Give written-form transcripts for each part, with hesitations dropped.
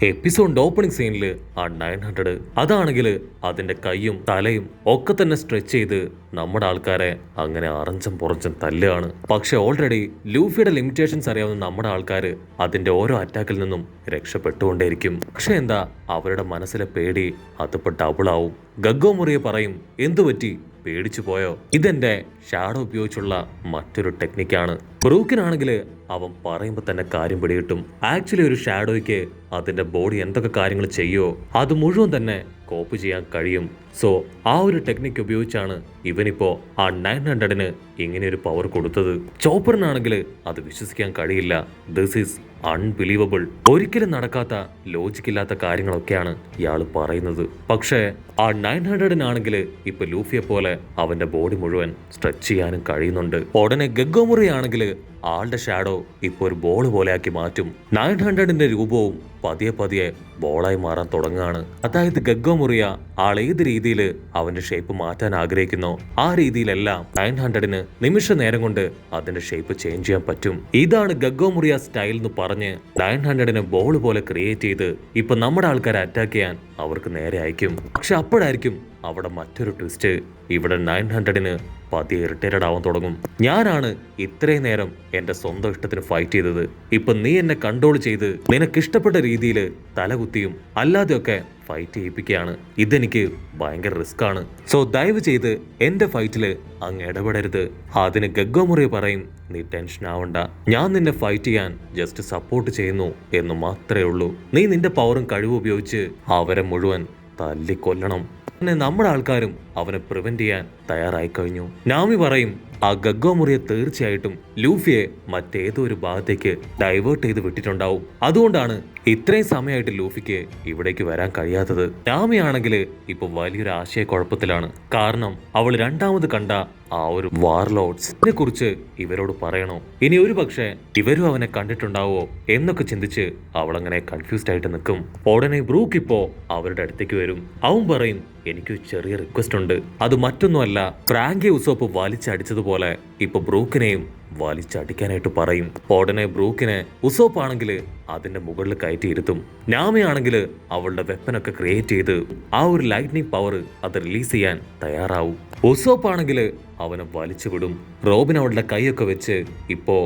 എപ്പിസോഡിന്റെ opening സീനിൽ ആ 900 അതാണെങ്കിൽ അതിന്റെ കൈയും തലയും ഒക്കെ തന്നെ സ്ട്രെച്ച് ചെയ്ത് നമ്മുടെ ആൾക്കാരെ അങ്ങനെ അറഞ്ചം പുറഞ്ചം തല്ലുകയാണ്. പക്ഷെ ഓൾറെഡി ലൂഫിയുടെ ലിമിറ്റേഷൻസ് അറിയാവുന്ന നമ്മുടെ ആൾക്കാര് അതിന്റെ ഓരോ അറ്റാക്കിൽ നിന്നും രക്ഷപ്പെട്ടുകൊണ്ടേയിരിക്കും. പക്ഷെ എന്താ അവരുടെ മനസ്സിലെ പേടി അതിപ്പോ ഡബിൾ ആവും. ഗഗ്ഗോ മുറിയെ പറയും, എന്തു പറ്റി, പേടിച്ചു പോയോ? ഇതെന്റെ ഷാഡോ ഉപയോഗിച്ചുള്ള മറ്റൊരു ടെക്നിക്കാണ്. ബ്രൂക്കിനാണെങ്കിൽ അവൻ പറയുമ്പോൾ തന്നെ കാര്യം പിടികിട്ടും. ആക്ച്വലി ഒരു ഷാഡോയ്ക്ക് അതിന്റെ ബോഡി എന്തൊക്കെ കാര്യങ്ങൾ ചെയ്യോ അത് മുഴുവൻ തന്നെ കോപ്പ് ചെയ്യാൻ കഴിയും. സോ ആ ഒരു ടെക്നിക്ക് ഉപയോഗിച്ചാണ് ഇവനിപ്പോ ആ 900-ന് ഇങ്ങനെ ഒരു പവർ കൊടുത്തത്. ചോപ്പറിനാണെങ്കിൽ അത് വിശ്വസിക്കാൻ കഴിയില്ല. This is unbelievable. ഒരിക്കലും നടക്കാത്ത ലോജിക്കില്ലാത്ത കാര്യങ്ങളൊക്കെയാണ് ഇയാൾ പറയുന്നത്. പക്ഷേ ആ 900-നാണെങ്കിൽ ഇപ്പൊ ലൂഫിയെ പോലെ അവന്റെ ബോഡി മുഴുവൻ സ്ട്രെച്ച് ചെയ്യാനും കഴിയുന്നുണ്ട്. ഉടനെ ഗഗ്ഗോ മുറിയാണെങ്കിൽ ആളുടെ ഷാഡോ ഇപ്പൊ ഒരു ബോൾ പോലെയാക്കി മാറ്റും. 900-ന്റെ രൂപവും പതിയെ പതിയെ ബോളായി മാറാൻ തുടങ്ങുകയാണ്. അതായത് ഗഗ്ഗോ മുറിയ ആൾ ഏത് രീതിയിൽ അവന്റെ ഷേപ്പ് മാറ്റാൻ ആഗ്രഹിക്കുന്നോ ആ രീതിയിലെല്ലാം 900-ന് നിമിഷ നേരം കൊണ്ട് അതിന്റെ ഷേപ്പ് ചേഞ്ച് ചെയ്യാൻ പറ്റും. ഇതാണ് ഗഗ്ഗോ മുറിയ സ്റ്റൈൽ എന്ന് പറഞ്ഞ് 900-ന് ബോൾ പോലെ ക്രിയേറ്റ് ചെയ്ത് ഇപ്പൊ നമ്മുടെ ആൾക്കാരെ അറ്റാക്ക് ചെയ്യാൻ അവർക്ക് നേരെ അയക്കും. പക്ഷെ അപ്പോഴായിരിക്കും അവിടെ മറ്റൊരു ട്വിസ്റ്റ്. ഇവിടെ 900-ന് പതിയെ ഇറിറ്റേറ്റഡ് ആവാൻ തുടങ്ങും. ഞാനാണ് ഇത്രയും നേരം എന്റെ സ്വന്തം ഇഷ്ടത്തിന് ഫൈറ്റ് ചെയ്തത്. ഇപ്പൊ നീ എന്നെ കൺട്രോൾ ചെയ്ത് നിനക്ക് ഇഷ്ടപ്പെട്ട രീതിയിൽ തലകുത്തിയും അല്ലാതെയൊക്കെ ഫൈറ്റ് ചെയ്യിപ്പിക്കുകയാണ്. ഇതെനിക്ക് ഭയങ്കര റിസ്ക് ആണ്. സോ ദയവ് ചെയ്ത് എന്റെ ഫൈറ്റില് അങ്ങ് ഇടപെടരുത്. അതിന് ഗഗ്ഗോ മുറിയ പറയും, നീ ടെൻഷൻ ആവണ്ട, ഞാൻ നിന്നെ ഫൈറ്റ് ചെയ്യാൻ ജസ്റ്റ് സപ്പോർട്ട് ചെയ്യുന്നു എന്ന് മാത്രമേ ഉള്ളൂ. നീ നിന്റെ പവറും കഴിവും ഉപയോഗിച്ച് അവരെ മുഴുവൻ തല്ലിക്കൊല്ലണം. പിന്നെ നമ്മുടെ ആൾക്കാരും അവനെ പ്രിവെന്റ് ചെയ്യാൻ തയ്യാറായി കഴിഞ്ഞു. നാമി പറയും, ആ ഗഗ്ഗോ മുറിയെ തീർച്ചയായിട്ടും ലൂഫിയെ മറ്റേതോ ഒരു ഭാഗത്തേക്ക് ഡൈവേർട്ട് ചെയ്ത് വിട്ടിട്ടുണ്ടാവും. അതുകൊണ്ടാണ് ഇത്രയും സമയമായിട്ട് ലൂഫിക്ക് ഇവിടേക്ക് വരാൻ കഴിയാത്തത്. നാമി ആണെങ്കിൽ ഇപ്പൊ വലിയൊരു ആശയക്കുഴപ്പത്തിലാണ്. കാരണം അവൾ രണ്ടാമത് കണ്ട ആ ഒരു വാർലോഡ്സിനെ കുറിച്ച് ഇവരോട് പറയണോ, ഇനി ഒരു പക്ഷേ ഇവരും അവനെ കണ്ടിട്ടുണ്ടാവോ എന്നൊക്കെ ചിന്തിച്ച് അവളങ്ങനെ കൺഫ്യൂസ്ഡ് ആയിട്ട് നിൽക്കും. ഉടനെ ബ്രൂക്ക് ഇപ്പോ അവരുടെ അടുത്തേക്ക് വരും. അവൻ പറയും, എനിക്കൊരു ചെറിയ റിക്വസ്റ്റ് ഉണ്ട്. അത് മറ്റൊന്നുമല്ല, ഫ്രാങ്കി ഉസോപ്പ് വലിച്ചടിച്ചതുപോലെ ഇപ്പൊ ബ്രൂക്കിനെയും വലിച്ചടിക്കാനായിട്ട് പറയും. ഉടനെ ബ്രൂക്കിനെ ഉസോപ്പ് ആണെങ്കിൽ അതിന്റെ മുകളിൽ കയറ്റിയിരുത്തും. നാമയാണെങ്കിൽ അവളുടെ വെപ്പനൊക്കെ ക്രിയേറ്റ് ചെയ്ത് ആ ഒരു ലൈറ്റ്നിങ് പവർ അത് റിലീസ് ചെയ്യാൻ തയ്യാറാവും. ഉസോപ്പ് ആണെങ്കിൽ അവനെ വലിച്ചു വിടും. റോബിൻ അവളുടെ കൈയൊക്കെ വെച്ച് ഇപ്പോ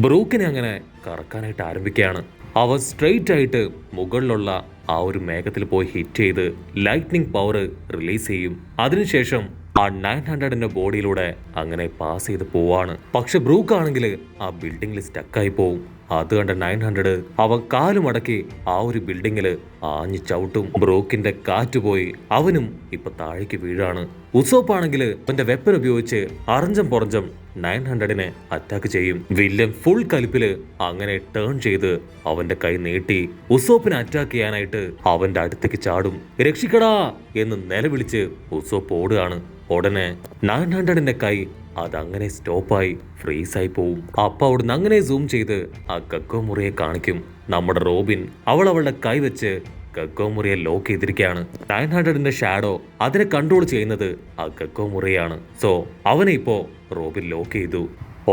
ബ്രൂക്കിനെ അങ്ങനെ കറക്കാനായിട്ട് ആരംഭിക്കുകയാണ്. അവ സ്ട്രെയിറ്റ് ആയിട്ട് മുകളിലുള്ള ആ ഒരു മേഘത്തിൽ പോയി ഹിറ്റ് ചെയ്ത് ലൈറ്റ്നിങ് പവർ റിലീസ് ചെയ്യും. അതിനുശേഷം ആ 900-ന്റെ ബോഡിയിലൂടെ അങ്ങനെ പാസ് ചെയ്ത് പോവാണ്. പക്ഷെ ബ്രൂക്ക് ആണെങ്കിൽ ആ ബിൽഡിങ്ങിൽ സ്റ്റക്കായി പോവും. അത് കണ്ട 900 അവൻ കാലുമടക്കി ആ ഒരു ബിൽഡിങ്ങിൽ ആഞ്ഞു ചവിട്ടും. ബ്രൂക്കിന്റെ കാറ്റ് പോയി അവനും ഇപ്പൊ താഴേക്ക് വീഴാണ്. ഉസോപ്പാണെങ്കിൽ അവന്റെ വെപ്പൻ ഉപയോഗിച്ച് അറഞ്ചം പുറഞ്ചം 900-നെ അറ്റാക്ക് ചെയ്യും. വില്ലൻ ഫുൾ കലിപ്പില് അങ്ങനെ ടേൺ ചെയ്ത് അവന്റെ കൈ നീട്ടി ഉസോപ്പിനെ അറ്റാക്ക് ചെയ്യാനായിട്ട് അവന്റെ അടുത്തേക്ക് ചാടും. രക്ഷിക്കടാ എന്ന് നിലവിളിച്ച് ഉസോപ്പ് ഓടുകയാണ്. ഉടനെ 900-ന്റെ കൈ അതങ്ങനെ സ്റ്റോപ്പായി ഫ്രീസായി പോവും. അപ്പൊ അവിടുന്ന് അങ്ങനെ സൂം ചെയ്ത് ആ ഗഗ്ഗോ മുറിയെ കാണിക്കും. നമ്മുടെ റോബിൻ അവളുടെ കൈ വെച്ച് ഗഗ്ഗോ മുറിയെ ലോക്ക് ചെയ്തിരിക്കുകയാണ്. 900-ന്റെ ഷാഡോ അതിനെ കൺട്രോൾ ചെയ്യുന്നത് ആ ഗഗ്ഗോ മുറിയാണ്. സോ അവനെ ഇപ്പോ റോബിൻ ലോക്ക് ചെയ്തു.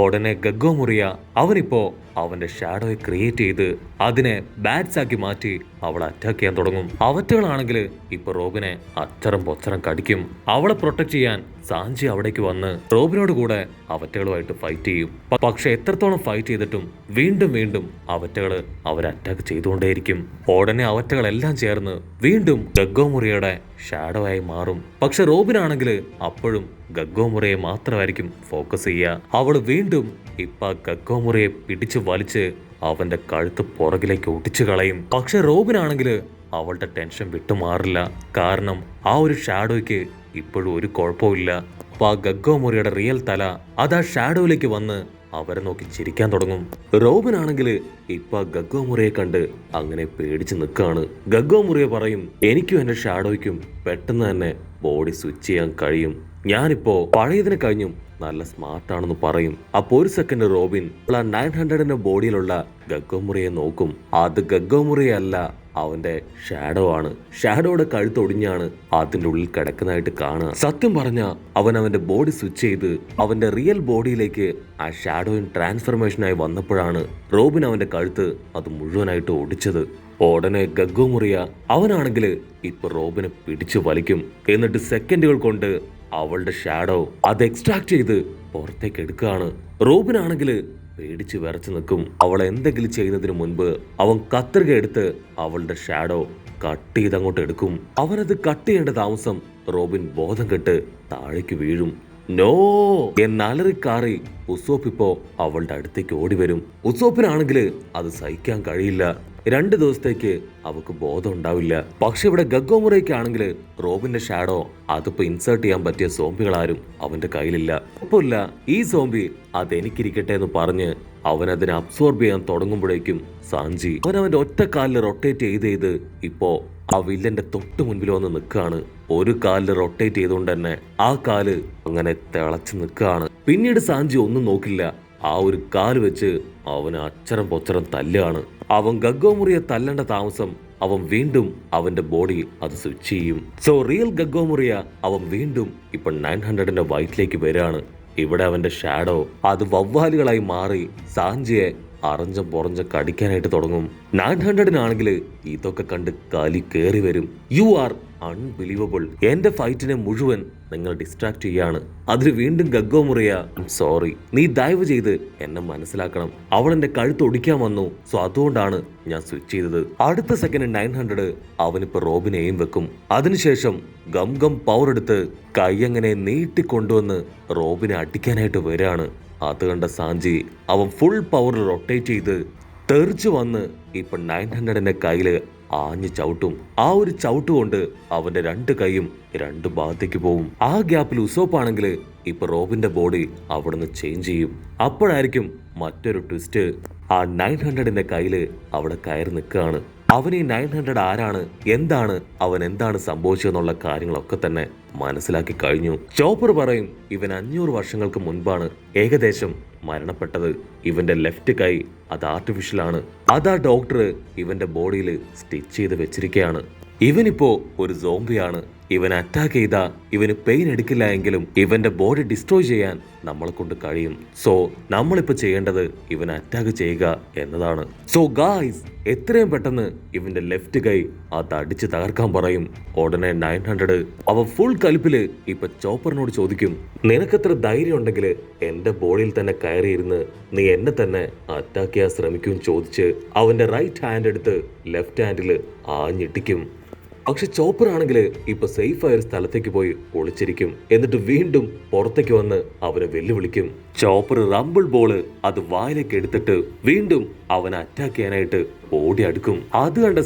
ഉടനെ ഗഗ്ഗോ മുറിയ അവനിപ്പോ അവന്റെ ഷാഡോയെ ക്രിയേറ്റ് ചെയ്ത് അതിനെ ബാറ്റ്സ് ആക്കി മാറ്റി അവളെ അറ്റാക്ക് ചെയ്യാൻ തുടങ്ങും. അവറ്റകളാണെങ്കിൽ ഇപ്പൊ റോബിനെ അച്ചറം പൊച്ചറം കടിക്കും. അവളെ പ്രൊട്ടക്ട് ചെയ്യാൻ സാഞ്ചി അവിടേക്ക് വന്ന് റോബിനോട് കൂടെ അവറ്റകളുമായിട്ട് ഫൈറ്റ് ചെയ്യും. പക്ഷെ എത്രത്തോളം ഫൈറ്റ് ചെയ്തിട്ടും വീണ്ടും വീണ്ടും അവറ്റകള് അവരെ അറ്റാക്ക് ചെയ്തുകൊണ്ടേയിരിക്കും. ഉടനെ അവറ്റകളെല്ലാം ചേർന്ന് വീണ്ടും ഗഗ്ഗോ മുറിയുടെ ഷാഡോ ആയി മാറും. പക്ഷെ റോബിനാണെങ്കിൽ അപ്പോഴും ഗഗ്ഗോ മുറിയെ മാത്രമായിരിക്കും ഫോക്കസ് ചെയ്യുക. അവള് വീണ്ടും ഇപ്പൊ ഗഗ്ഗോ മുറിയെ പിടിച്ചു വലിച്ച് അവന്റെ കഴുത്ത് പുറകിലേക്ക് ഒടിച്ചു കളയും. പക്ഷെ റോബിനാണെങ്കിൽ അവളുടെ ടെൻഷൻ വിട്ടുമാറില്ല. കാരണം ആ ഒരു ഷാഡോയ്ക്ക് ഇപ്പോഴും ഒരു കുഴപ്പമില്ല. അപ്പൊ ആ ഗഗ്ഗോ മുറിയുടെ റിയൽ തല അത് ആ ഷാഡോയിലേക്ക് വന്ന് അവരെ നോക്കി ചിരിക്കാൻ തുടങ്ങും. റോബിനാണെങ്കിൽ ഇപ്പൊ ഗഗ്ഗോ മുറിയെ കണ്ട് അങ്ങനെ പേടിച്ച് നിൽക്കാണ്. ഗഗ്ഗോ മുറിയെ പറയും, എനിക്കും എന്റെ ഷാഡോയ്ക്കും പെട്ടെന്ന് തന്നെ ബോഡി സ്വിച്ച് ചെയ്യാൻ കഴിയും. ഞാനിപ്പോ പഴയതിനെ കഴിഞ്ഞും നല്ല സ്മാർട്ടാണെന്ന് പറയും. അപ്പൊ ഒരു സെക്കൻഡ് റോബിൻ 900-ന്റെ ബോഡിയിലുള്ള ഗഗ്ഗോ മുറിയെ നോക്കും. അത് ഗഗ്ഗോ മുറിയല്ല, അവന്റെ ഷാഡോ ആണ്. ഷാഡോയുടെ കഴുത്തൊടിഞ്ഞാണ് അതിന്റെ ഉള്ളിൽ കിടക്കുന്നതായിട്ട് കാണുക. സത്യം പറഞ്ഞ അവന്റെ ബോഡി സ്വിച്ച് ചെയ്ത് അവന്റെ റിയൽ ബോഡിയിലേക്ക് ആ ഷാഡോയിൻ ട്രാൻസ്ഫർമേഷനായി വന്നപ്പോഴാണ് റോബിൻ അവന്റെ കഴുത്ത് അത് മുഴുവനായിട്ട് ഒടിച്ചത്. ഉടനെ ഗഗ്ഗോമുറിയ അവനാണെങ്കിൽ ഇപ്പൊ റോബിനെ പിടിച്ചു വലിക്കും. എന്നിട്ട് സെക്കൻഡുകൾ കൊണ്ട് അവളുടെ ഷാഡോ അത് എക്സ്ട്രാക്ട് ചെയ്ത് പുറത്തേക്ക് എടുക്കുകയാണ്. റോബിനാണെങ്കിൽ പേടിച്ച് വിറച്ചു നിൽക്കും. അവൾ എന്തെങ്കിലും ചെയ്യുന്നതിന് മുൻപ് അവൻ കത്രിക എടുത്ത് അവളുടെ ഷാഡോ കട്ട് ചെയ്ത് അങ്ങോട്ട് എടുക്കും. അവനത് കട്ട് ചെയ്യേണ്ട താമസം റോബിൻ ബോധം കെട്ട് താഴേക്ക് വീഴും. നോ എന്നലറിക്കാറി ഉസോപ്പ് ഇപ്പോ അവളുടെ അടുത്തേക്ക് ഓടി വരും. ഉസോപ്പിനാണെങ്കിൽ അത് സഹിക്കാൻ കഴിയില്ല. 2 ദിവസത്തേക്ക് അവക്ക് ബോധം ഉണ്ടാവില്ല. പക്ഷെ ഇവിടെ ഗഗ്ഗോമുറയ്ക്കാണെങ്കിൽ റോബിന്റെ ഷാഡോ അതിപ്പോ ഇൻസേർട്ട് ചെയ്യാൻ പറ്റിയ സോംബികളാരും അവന്റെ കയ്യിലില്ല. കുഴപ്പമില്ല, ഈ സോംബി അതെനിക്കിരിക്കട്ടെ എന്ന് പറഞ്ഞ് അവനതിനെ അബ്സോർബ് ചെയ്യാൻ തുടങ്ങുമ്പോഴേക്കും സാഞ്ചി അവന്റെ ഒറ്റ കാലിൽ റൊട്ടേറ്റ് ചെയ്ത് ഇപ്പോ ആ വില്ലന്റെ തൊട്ട് മുൻപിൽ വന്ന് നിൽക്കുകയാണ്. ഒരു കാലിൽ റൊട്ടേറ്റ് ചെയ്തുകൊണ്ട് തന്നെ ആ കാല് അങ്ങനെ തിളച്ച് നിൽക്കുകയാണ്. പിന്നീട് സാഞ്ചി ഒന്നും നോക്കില്ല, ആ ഒരു കാല് വെച്ച് അവന് അച്ചരം പൊച്ചരം തല്ലുകയാണ്. അവൻ ഗഗ്ഗോമുറിയെ തല്ലേണ്ട താമസം അവൻ വീണ്ടും അവന്റെ ബോഡി അത് സ്വിച്ച് ചെയ്യും. സോ റിയൽ ഗഗ്ഗോമുറിയ അവൻ വീണ്ടും ഇപ്പൊ 900ന്റെ വയറ്റിലേക്ക് വരികയാണ്. ഇവിടെ അവന്റെ ഷാഡോ അത് വവ്വാലുകളായി മാറി സാഞ്ചിയെ അറഞ്ചം പുറഞ്ചം കടിക്കാനായിട്ട് തുടങ്ങും. 900നാണെങ്കിൽ ഇതൊക്കെ കണ്ട് കലി കേറി വരും. യു ആർ അൺബിലീവബിൾ, എന്റെ ഫൈറ്റിനെ മുഴുവൻ നിങ്ങൾ ഡിസ്ട്രാക്ട് ചെയ്യാണ്. അതിന് വീണ്ടും ഗഗ്ഗോമുറിയ സോറി, നീ ദയവ് ചെയ്ത് എന്നെ മനസ്സിലാക്കണം. അവൾ എന്റെ കഴുത്ത് ഒടിക്കാൻ വന്നു, സോ അതുകൊണ്ടാണ് ഞാൻ സ്വിച്ച് ചെയ്തത്. അടുത്ത സെക്കൻഡ് 900 അവനിപ്പോ റോബിനെയും വെക്കും. അതിനുശേഷം ഗം ഗം പവർ എടുത്ത് കൈ അങ്ങനെ നീട്ടിക്കൊണ്ടുവന്ന് റോബിനെ അടിക്കാനായിട്ട് വരികയാണ്. അത് കണ്ട സാഞ്ചി അവൻ ഫുൾ പവറിൽ റൊട്ടേറ്റ് ചെയ്ത് തെറിച്ചു വന്ന് ഇപ്പൊ 900ന്റെ കയ്യില് ആഞ്ഞു ചവിട്ടും. ആ ഒരു ചവിട്ട് കൊണ്ട് അവന്റെ 2 കൈയും 2 ഭാഗത്തേക്ക് പോകും. ആ ഗ്യാപ്പിൽ ഉസോപ്പാണെങ്കിൽ ഇപ്പൊ റോബിന്റെ ബോഡി അവിടുന്ന് ചേഞ്ച് ചെയ്യും. അപ്പോഴായിരിക്കും മറ്റൊരു ട്വിസ്റ്റ്. ആ 900ന്റെ കയ്യില് അവിടെ കയറി നിൽക്കുകയാണ്. അവൻ ഈ 900 ആരാണ്, അവൻ എന്താണ് സംഭവിച്ചതെന്നുള്ള കാര്യങ്ങളൊക്കെ തന്നെ മനസ്സിലാക്കി കഴിഞ്ഞു. ചോപ്പർ പറയും ഇവൻ 500 വർഷങ്ങൾക്ക് മുൻപാണ് ഏകദേശം മരണപ്പെട്ടത്. ഇവന്റെ ലെഫ്റ്റ് കൈ അത് ആർട്ടിഫിഷ്യലാണ്. അതാ ഡോക്ടർ ഇവന്റെ ബോഡിയിൽ സ്റ്റിച്ച് ചെയ്ത് വെച്ചിരിക്കുകയാണ്. ഇവനിപ്പോ ഒരു സോംബിയാണ്. ഇവൻ അറ്റാക്ക് ചെയ്താ ഇവന് പെയിൻ എടുക്കില്ല എങ്കിലും ഇവന്റെ ബോഡി ഡിസ്ട്രോയ് ചെയ്യാൻ നമ്മളെ കൊണ്ട് കഴിയും. സോ നമ്മളിപ്പോ ചെയ്യേണ്ടത് ഇവൻ അറ്റാക്ക് ചെയ്യുക എന്നതാണ്. സോ ഗായ്സ്, എത്രയും പെട്ടെന്ന് ഇവന്റെ ലെഫ്റ്റ് കൈ അത് അടിച്ച് തകർക്കാൻ പറയും. ഉടനെ 900 അവ ഫുൾ കലിപ്പില് ഇപ്പൊ ചോപ്പറിനോട് ചോദിക്കും, നിനക്കെത്ര ധൈര്യം ഉണ്ടെങ്കിൽ എന്റെ ബോഡിയിൽ തന്നെ കയറിയിരുന്ന് നീ എന്നെ തന്നെ അറ്റാക്ക് ചെയ്യാൻ ശ്രമിക്കും ചോദിച്ച് അവന്റെ റൈറ്റ് ഹാൻഡ് എടുത്ത് ലെഫ്റ്റ് ഹാൻഡില് ആഞ്ഞിട്ടിക്കും. പക്ഷെ ചോപ്പർ ആണെങ്കിൽ ഇപ്പൊ സേഫ് ആയ ഒരു സ്ഥലത്തേക്ക് പോയി ഒളിച്ചിരിക്കും. എന്നിട്ട് വീണ്ടും പുറത്തേക്ക് വന്ന് അവനെ വെല്ലുവിളിക്കും. ചോപ്പർ റംബിൾ ബോള് അത് വായിലേക്ക് എടുത്തിട്ട് വീണ്ടും അവനെ അറ്റാക്ക് ചെയ്യാനായിട്ട് ഓടി അടുക്കും. അത് കണ്ട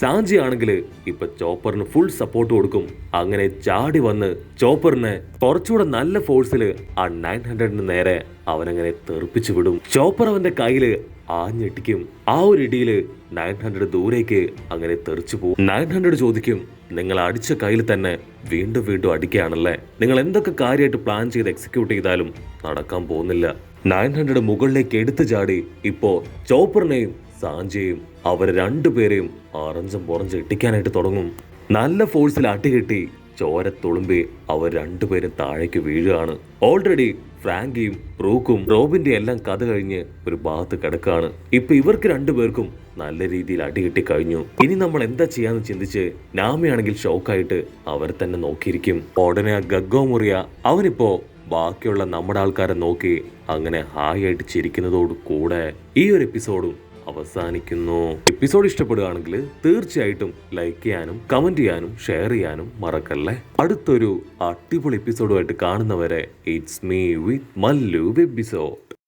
സാഞ്ചി ആണെങ്കിൽ ഇപ്പൊ ചോപ്പറിന് ഫുൾ സപ്പോർട്ട് കൊടുക്കും. അങ്ങനെ ചാടി വന്ന് ചോപ്പറിനെ കുറച്ചുകൂടെ നല്ല ഫോഴ്സില് ആ 900ന് നേരെ അവനങ്ങനെ തെറിപ്പിച്ചു വിടും. ചോപ്പർ അവന്റെ കയ്യില് ആഞ്ഞിട്ടിക്കും. ആ ഒരു ഇടിയില് 900 ദൂരേക്ക് അങ്ങനെ തെറിച്ചു പോകും. 900 ചോദിക്കും, നിങ്ങൾ അടിച്ച കയ്യിൽ തന്നെ വീണ്ടും വീണ്ടും അടിക്കുകയാണല്ലേ, നിങ്ങൾ എന്തൊക്കെ കാര്യമായിട്ട് പ്ലാൻ ചെയ്ത് എക്സിക്യൂട്ട് ചെയ്താലും നടക്കാൻ പോകുന്നില്ല. 900 മുകളിലേക്ക് എടുത്തു ചാടി ഇപ്പോ ചോപ്പറിനെയും സാഞ്ചിയെയും അവർ 2 പേരെയും അറഞ്ചം പുറഞ്ച് ഇട്ടിക്കാനായിട്ട് തുടങ്ങും. നല്ല ഫോഴ്സിൽ അടികിട്ടി ചോര തുളുമ്പി അവർ 2 പേരും താഴേക്ക് വീഴുകയാണ്. ഓൾറെഡി ഫ്രാങ്കിയും ബ്രൂക്കും റോബിന്റെ എല്ലാം കഥ കഴിഞ്ഞ് ഒരു ഭാഗത്ത് കിടക്കാണ്. ഇപ്പൊ ഇവർക്ക് 2 പേർക്കും നല്ല രീതിയിൽ അടികിട്ടി കഴിഞ്ഞു. ഇനി നമ്മൾ എന്താ ചെയ്യാന്ന് ചിന്തിച്ച് നാമിയാണെങ്കിൽ ഷോക്കായിട്ട് അവരെ തന്നെ നോക്കിയിരിക്കും. ഉടനെ ആ ഗഗ്ഗോമുറിയ അവനിപ്പോ ബാക്കിയുള്ള നമ്മുടെ ആൾക്കാരെ നോക്കി അങ്ങനെ ഹായ് ആയിട്ട് ചിരിക്കുന്നതോട് കൂടെ ഈ ഒരു എപ്പിസോഡും അവസാനിക്കുന്നു. എപ്പിസോഡ് ഇഷ്ടപ്പെടുകയാണെങ്കിൽ തീർച്ചയായിട്ടും ലൈക്ക് ചെയ്യാനും കമന്റ് ചെയ്യാനും ഷെയർ ചെയ്യാനും മറക്കല്ലേ. അടുത്തൊരു അടിപൊളി എപ്പിസോഡുമായിട്ട് കാണുന്നവരെ ഇറ്റ്സ് മീ വിത്ത് മല്ലു വെബിസോ.